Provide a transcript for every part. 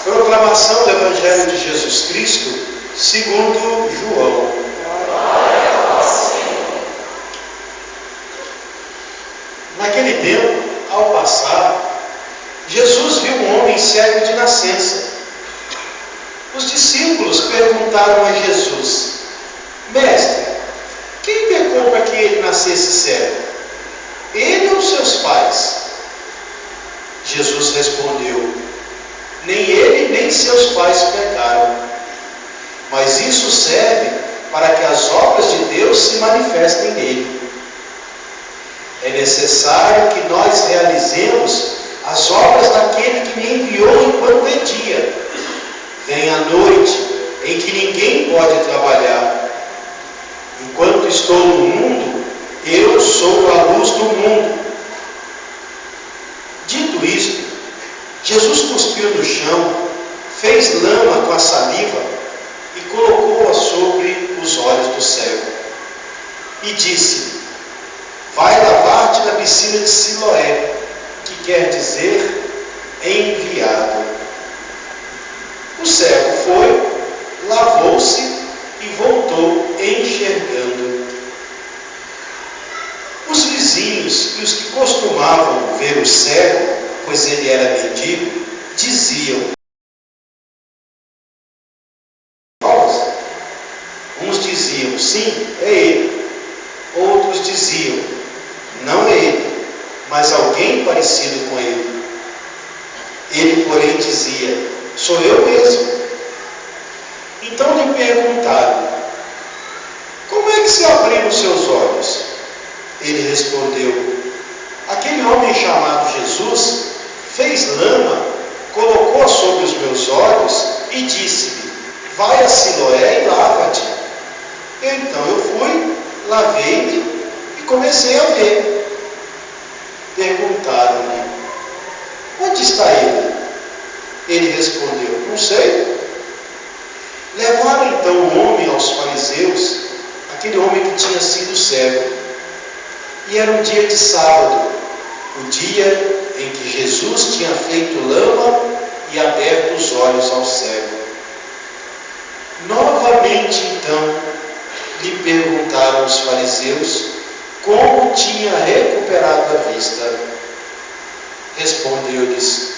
Proclamação do Evangelho de Jesus Cristo segundo João. Naquele tempo, ao passar, Jesus viu um homem cego de nascença. Os discípulos perguntaram a Jesus: Mestre, quem pecou para que ele nascesse cego? Ele ou seus pais? Jesus respondeu: Nem ele nem seus pais pecaram, mas isso serve para que as obras de Deus se manifestem nele. É necessário que nós realizemos as obras daquele que me enviou enquanto é dia. Vem a noite em que ninguém pode trabalhar. Enquanto estou no mundo, eu sou a luz do mundo. Dito isto, Jesus cuspiu no chão, fez lama com a saliva e colocou-a sobre os olhos do cego. E disse: Vai lavar-te na piscina de Siloé, que quer dizer enviado. O cego foi, lavou-se e voltou enxergando. Os vizinhos e os que costumavam ver o cego, pois ele era mendigo, diziam: Uns diziam: Sim, é ele. Outros diziam: Não é ele, mas alguém parecido com ele. Ele, porém, dizia: Sou eu mesmo. Então lhe perguntaram: Como é que se abriram os seus olhos? Ele respondeu: Aquele homem chamado Jesus fez lama, colocou sobre os meus olhos e disse-me: Vai a Siloé e lava-te. Então eu fui, lavei-me e comecei a ver. Perguntaram-lhe: Onde está ele? Ele respondeu: Não sei. Levaram então o homem aos fariseus, aquele homem que tinha sido cego. E era um dia de sábado, o dia em que Jesus tinha feito lama e aberto os olhos ao cego. Novamente então lhe perguntaram os fariseus como tinha recuperado a vista. Respondeu-lhes: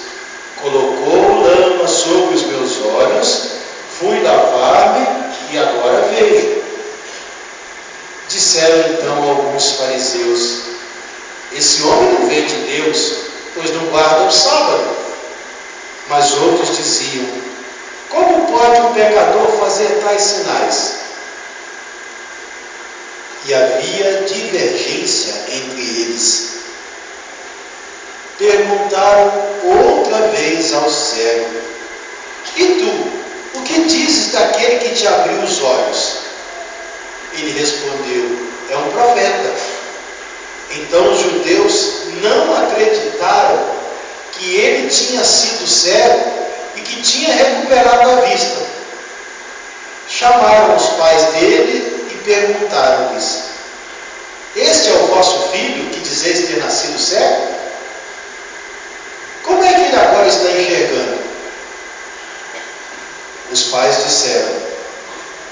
Colocou lama sobre os meus olhos, fui lavar-me e agora vejo. Disseram então alguns fariseus: Esse homem não vem de Deus, pois não guarda o sábado. Mas outros diziam: Como pode um pecador fazer tais sinais? E havia divergência entre eles. Perguntaram outra vez ao cego: E tu, o que dizes daquele que te abriu os olhos? Ele respondeu: É um profeta. Então os judeus não acreditaram que ele tinha sido cego e que tinha recuperado a vista. Chamaram os pais dele e perguntaram-lhes: Este é o vosso filho que dizeis ter nascido cego? Como é que ele agora está enxergando? Os pais disseram: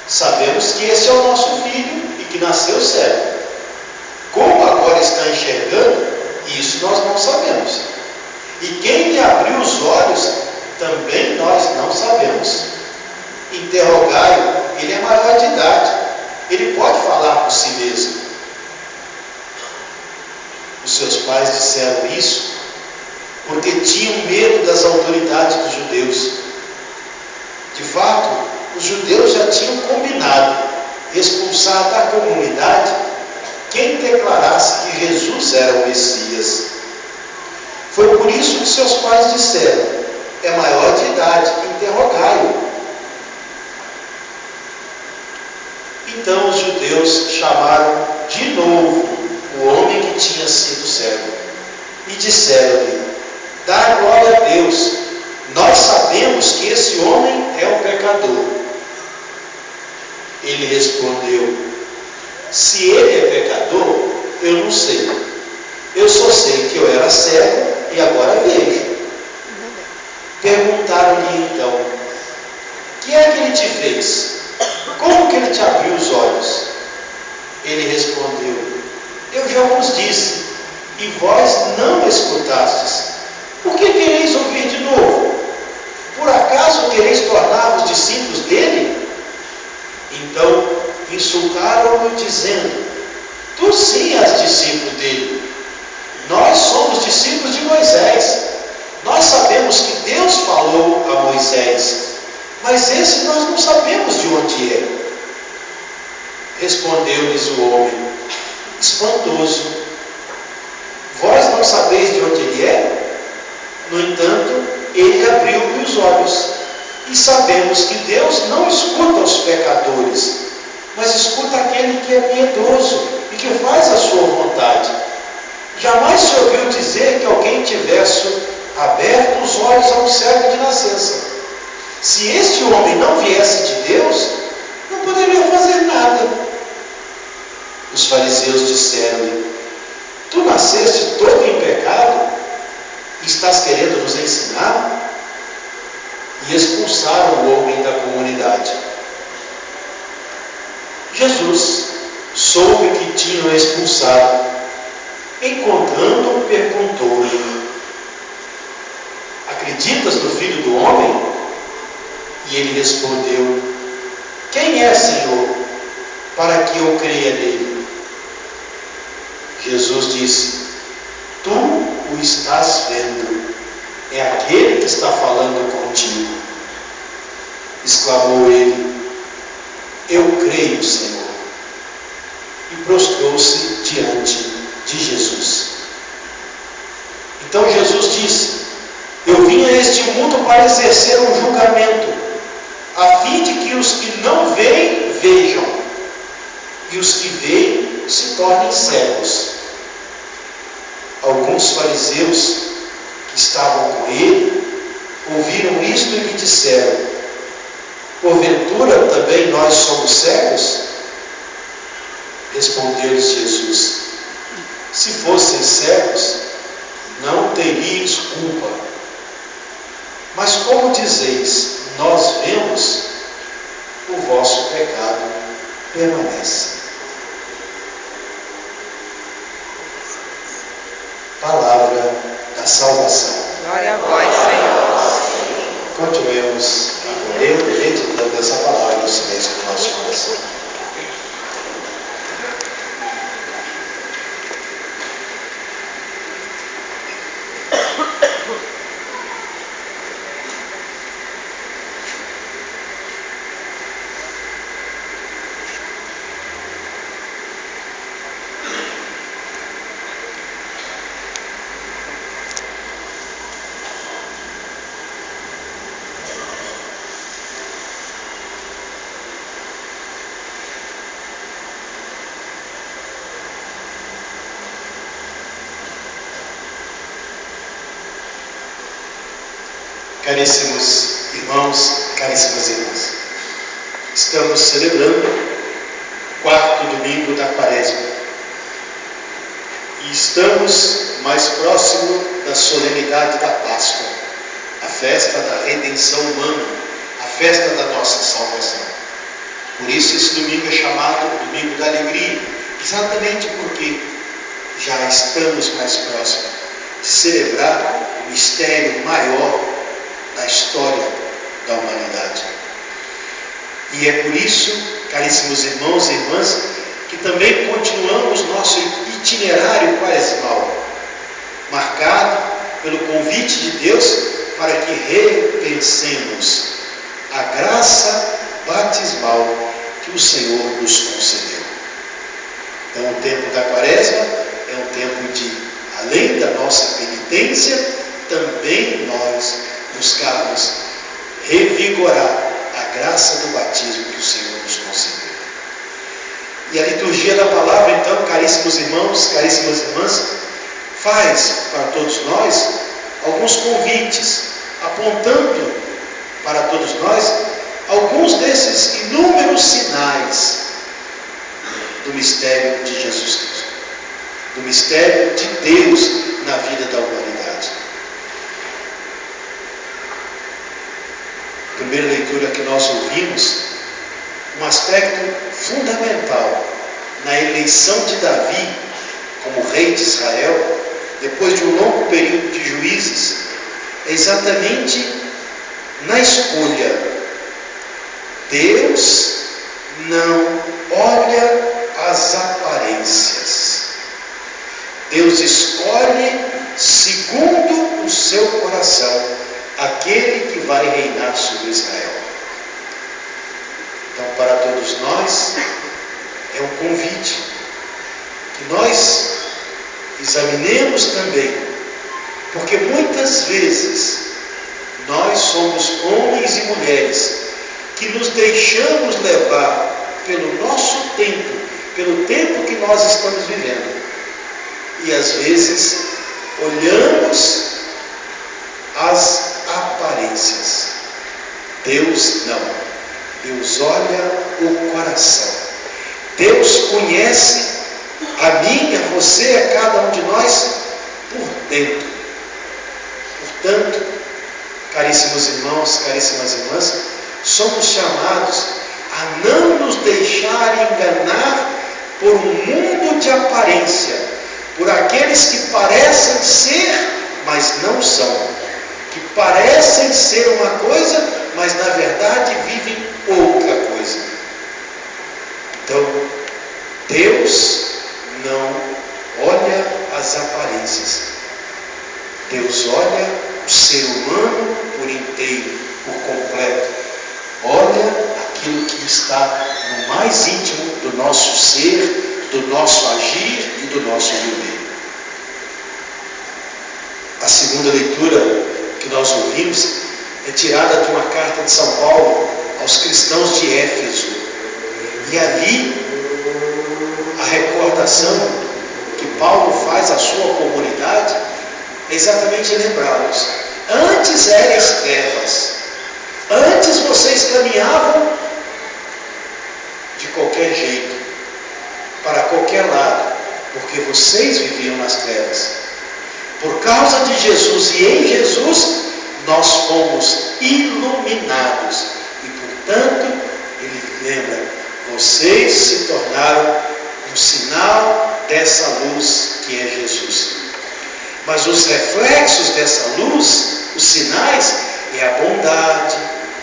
Sabemos que esse é o nosso filho e que nasceu cego. Como agora está enxergando, isso nós não sabemos. E quem lhe abriu os olhos, também nós não sabemos. Interrogai-o, ele é maior de idade, ele pode falar por si mesmo. Os seus pais disseram isso porque tinham medo das autoridades dos judeus. De fato, os judeus já tinham combinado expulsar da comunidade quem declarasse que Jesus era o Messias. Foi por isso que seus pais disseram: é maior de idade, interrogai-o. Então os judeus chamaram de novo o homem que tinha sido cego e disseram-lhe: dá glória a Deus, nós sabemos que esse homem é um pecador. Ele respondeu: se ele é pecador, eu não sei. Eu só sei que eu era cego e agora vejo. Perguntaram-lhe então: que é que ele te fez? Como que ele te abriu os olhos? Ele respondeu: eu já vos disse, e vós não escutastes. Por que quereis ouvir de novo? Por acaso quereis tornar-vos discípulos dele? Então insultaram-no, dizendo: tu sim és discípulo dele. Nós somos discípulos de Moisés. Nós sabemos que Deus falou a Moisés, mas esse nós não sabemos de onde é. Respondeu-lhes o homem, espantoso: vós não sabeis de onde ele é? No entanto, ele abriu-me os olhos, e sabemos que Deus não escuta os pecadores, mas escuta aquele que é piedoso e que faz a sua vontade. Jamais se ouviu dizer que alguém tivesse aberto os olhos a um cego de nascença. Se este homem não viesse de Deus, não poderia fazer nada. Os fariseus disseram-lhe: tu nasceste todo em pecado e estás querendo nos ensinar? E expulsaram o homem da comunidade. Jesus soube que tinham expulsado. Encontrando-o, perguntou-lhe: acreditas no Filho do Homem? E ele respondeu: quem é, Senhor, para que eu creia nele? Jesus disse: tu o estás vendo, é aquele que está falando contigo. Exclamou ele: eu creio, Senhor. E prostrou-se diante de Jesus. Então Jesus disse: eu vim a este mundo para exercer um julgamento, a fim de que os que não veem, vejam, e os que veem se tornem cegos. Alguns fariseus que estavam com ele ouviram isto e lhe disseram: porventura também nós somos cegos? Respondeu-lhes Jesus: se fossem cegos, não teríeis culpa. Mas como dizeis, nós vemos, o vosso pecado permanece. Palavra da salvação. Glória a vós, Senhor. Continuemos a ler e meditando essa palavra no silêncio do nosso coração. Caríssimos irmãos, caríssimas irmãs, estamos celebrando o quarto domingo da Quaresma e estamos mais próximo da solenidade da Páscoa, a festa da redenção humana, a festa da nossa salvação. Por isso esse domingo é chamado Domingo da Alegria, exatamente porque já estamos mais próximos de celebrar o mistério maior da história da humanidade. E é por isso, caríssimos irmãos e irmãs, que também continuamos nosso itinerário quaresmal, marcado pelo convite de Deus para que repensemos a graça batismal que o Senhor nos concedeu. Então o tempo da Quaresma é um tempo de além da nossa penitência, também nós buscarmos revigorar a graça do batismo que o Senhor nos concedeu. E a liturgia da palavra, então, caríssimos irmãos, caríssimas irmãs, faz para todos nós alguns convites, apontando para todos nós alguns desses inúmeros sinais do mistério de Jesus Cristo, do mistério de Deus na vida da humanidade. A primeira leitura que nós ouvimos, um aspecto fundamental na eleição de Davi como rei de Israel, depois de um longo período de juízes, é exatamente na escolha. Deus não olha as aparências. Deus escolhe segundo o seu coração aquele que vai reinar sobre Israel. Então, para todos nós, é um convite que nós examinemos também, porque muitas vezes nós somos homens e mulheres que nos deixamos levar pelo nosso tempo, pelo tempo que nós estamos vivendo, e às vezes olhamos as aparências. Deus não. Deus olha o coração. Deus conhece a mim, a você, a cada um de nós por dentro. Portanto, caríssimos irmãos, caríssimas irmãs, somos chamados a não nos deixar enganar por um mundo de aparência, por aqueles que parecem ser, mas não são, que parecem ser uma coisa, mas na verdade vivem outra coisa. Então, Deus não olha as aparências. Deus olha o ser humano por inteiro, por completo. Olha aquilo que está no mais íntimo do nosso ser, do nosso agir e do nosso viver. A segunda leitura que nós ouvimos é tirada de uma carta de São Paulo aos cristãos de Éfeso. E ali, a recordação que Paulo faz à sua comunidade é exatamente lembrá-los: antes erais trevas, antes vocês caminhavam de qualquer jeito, para qualquer lado, porque vocês viviam nas trevas. Por causa de Jesus e em Jesus, nós fomos iluminados. E portanto, ele lembra: vocês se tornaram um sinal dessa luz que é Jesus. Mas os reflexos dessa luz, os sinais, é a bondade,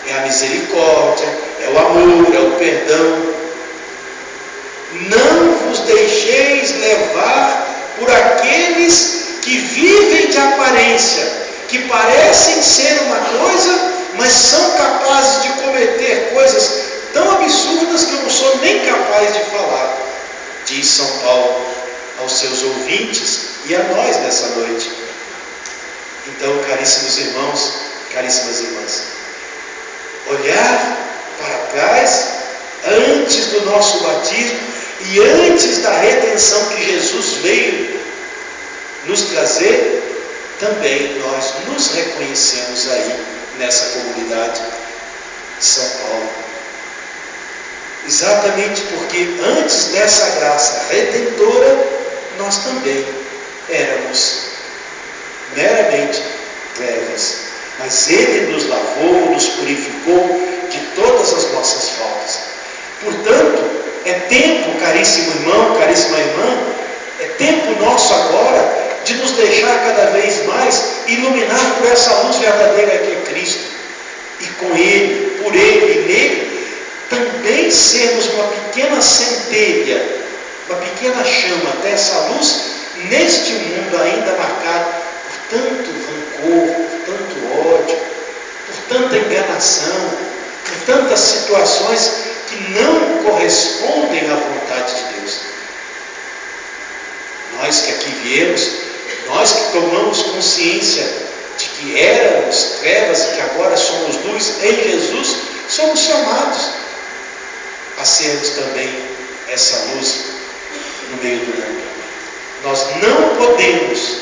é a misericórdia, é o amor, é o perdão. Não vos deixeis levar por aqueles que vivem de aparência, que parecem ser uma coisa, mas são capazes de cometer coisas tão absurdas que eu não sou nem capaz de falar, diz São Paulo aos seus ouvintes e a nós nessa noite. Então, caríssimos irmãos, caríssimas irmãs, olhar para trás, antes do nosso batismo e antes da redenção que Jesus veio nos trazer, também nós nos reconhecemos aí nessa comunidade de São Paulo. Exatamente porque antes dessa graça redentora, nós também éramos meramente trevas. Mas Ele nos lavou, nos purificou de todas as nossas faltas. Portanto, é tempo, caríssimo irmão, caríssima irmã, é tempo nosso agora de nos deixar cada vez mais iluminar por essa luz verdadeira que é Cristo. E com Ele, por Ele e nele, também sermos uma pequena centelha, uma pequena chama dessa luz neste mundo ainda marcado por tanto rancor, por tanto ódio, por tanta enganação, por tantas situações que não correspondem à vontade de Deus. Nós que aqui viemos Nós que tomamos consciência de que éramos trevas e que agora somos luz em Jesus, somos chamados a sermos também essa luz no meio do mundo. Nós não podemos,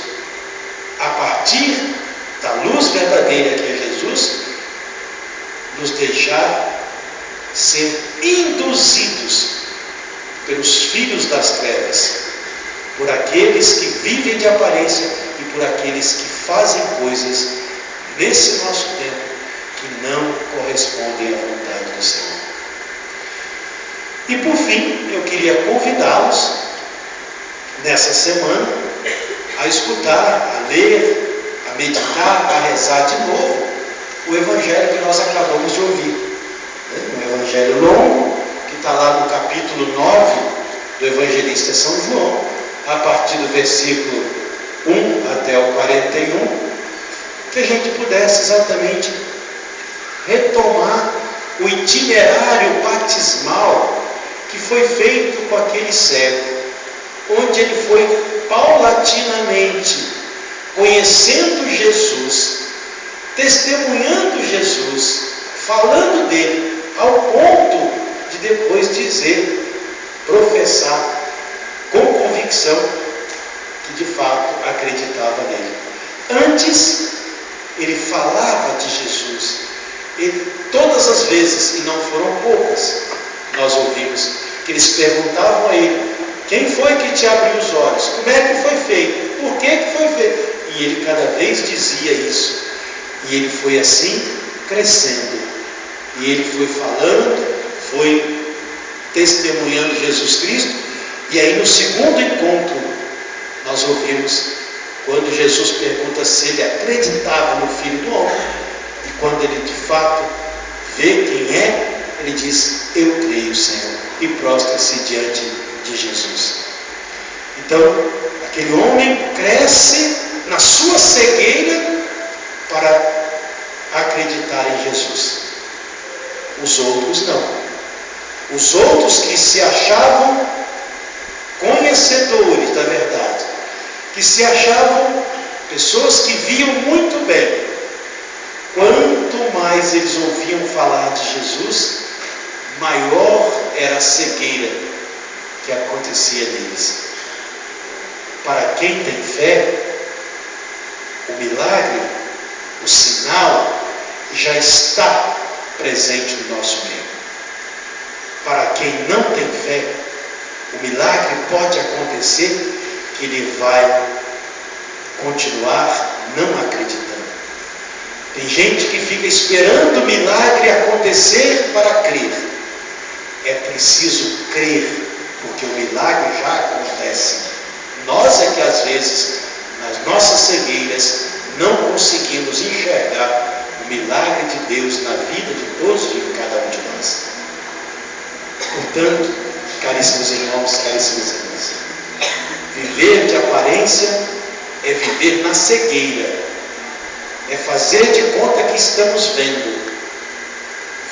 a partir da luz verdadeira que é Jesus, nos deixar ser induzidos pelos filhos das trevas, por aqueles que vivem de aparência e por aqueles que fazem coisas nesse nosso tempo que não correspondem à vontade do Senhor. E por fim, eu queria convidá-los nessa semana a escutar, a ler, a meditar, a rezar de novo o Evangelho que nós acabamos de ouvir. Um Evangelho longo, que está lá no capítulo 9 do Evangelista São João, a partir do versículo 1 até o 41, que a gente pudesse exatamente retomar o itinerário batismal que foi feito com aquele cego, onde ele foi paulatinamente conhecendo Jesus, testemunhando Jesus, falando dele, ao ponto de depois dizer, professar com convicção que de fato acreditava nele. Antes, ele falava de Jesus. Ele, todas as vezes, e não foram poucas, nós ouvimos que eles perguntavam a ele: quem foi que te abriu os olhos? Como é que foi feito? Por que foi feito? E ele cada vez dizia isso. E ele foi assim crescendo. E ele foi falando, foi testemunhando Jesus Cristo. E aí no segundo encontro, nós ouvimos quando Jesus pergunta se ele acreditava no Filho do Homem. E quando ele de fato vê quem é, ele diz: eu creio, Senhor. E prostra-se diante de Jesus. Então, aquele homem cresce na sua cegueira para acreditar em Jesus. Os outros não. Os outros que se achavam conhecedores da verdade, que se achavam pessoas que viam muito bem, quanto mais eles ouviam falar de Jesus, maior era a cegueira que acontecia neles. Para quem tem fé, o milagre, o sinal, já está presente no nosso meio. Para quem não tem fé, o milagre pode acontecer que ele vai continuar não acreditando. Tem gente que fica esperando o milagre acontecer para crer. É preciso crer, porque o milagre já acontece. Nós é que às vezes, nas nossas cegueiras, não conseguimos enxergar o milagre de Deus na vida de todos e de cada um de nós. Portanto, caríssimos irmãos, caríssimas irmãs, viver de aparência é viver na cegueira, é fazer de conta que estamos vendo.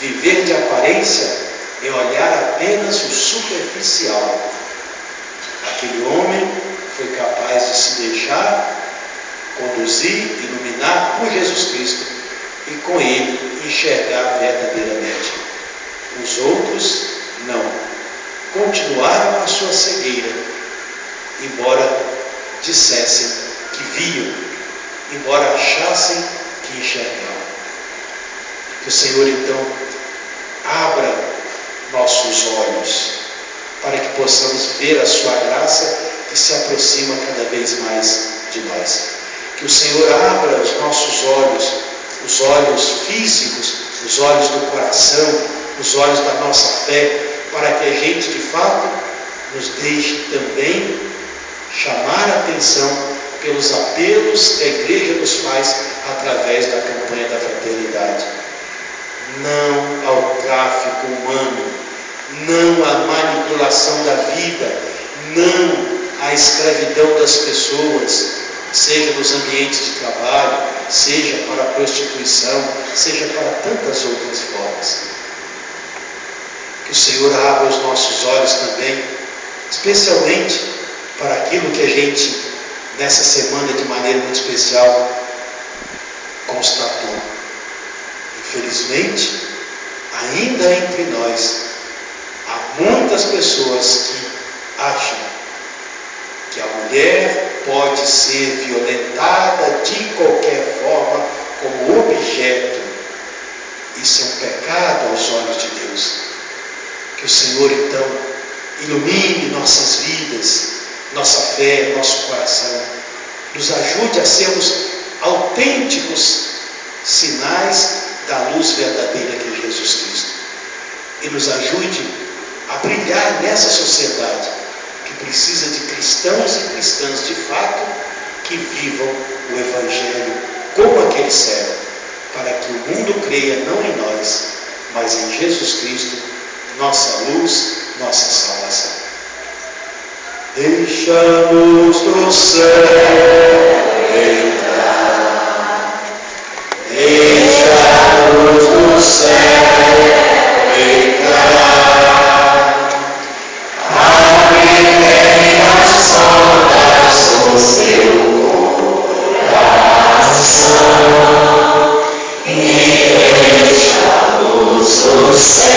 Viver de aparência é olhar apenas o superficial. Aquele homem foi capaz de se deixar conduzir, iluminar por Jesus Cristo e com ele enxergar verdadeiramente. Os outros não. Continuaram a sua cegueira, embora dissessem que viam, embora achassem que enxergavam. Que o Senhor então abra nossos olhos para que possamos ver a sua graça que se aproxima cada vez mais de nós. Que o Senhor abra os nossos olhos, os olhos físicos, os olhos do coração, os olhos da nossa fé, para que a gente de fato nos deixe também chamar a atenção pelos apelos que a igreja nos faz através da campanha da fraternidade. Não ao tráfico humano, não à manipulação da vida, não à escravidão das pessoas, seja nos ambientes de trabalho, seja para a prostituição, seja para tantas outras formas. Que o Senhor abra os nossos olhos também, especialmente para aquilo que a gente nessa semana de maneira muito especial, constatou: infelizmente, ainda entre nós, há muitas pessoas que acham que a mulher pode ser violentada de qualquer forma como objeto. Isso é um pecado aos olhos de Deus. Que o Senhor então ilumine nossas vidas, nossa fé, nosso coração, nos ajude a sermos autênticos sinais da luz verdadeira que é Jesus Cristo, e nos ajude a brilhar nessa sociedade que precisa de cristãos e cristãs de fato que vivam o Evangelho como aquele servo, para que o mundo creia não em nós, mas em Jesus Cristo, nossa luz, nossa salvação. Deixa-nos do céu entrar, deixa-nos do céu entrar, abre as portas do seu coração e deixa-nos do céu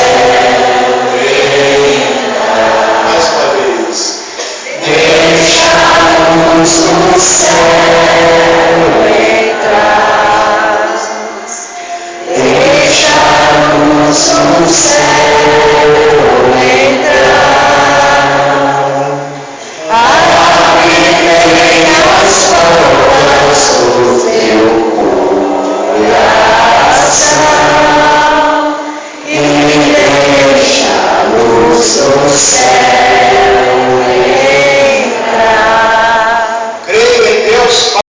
entrar. Mais uma vez. Deixa-nos do céu entrar, deixa-nos do céu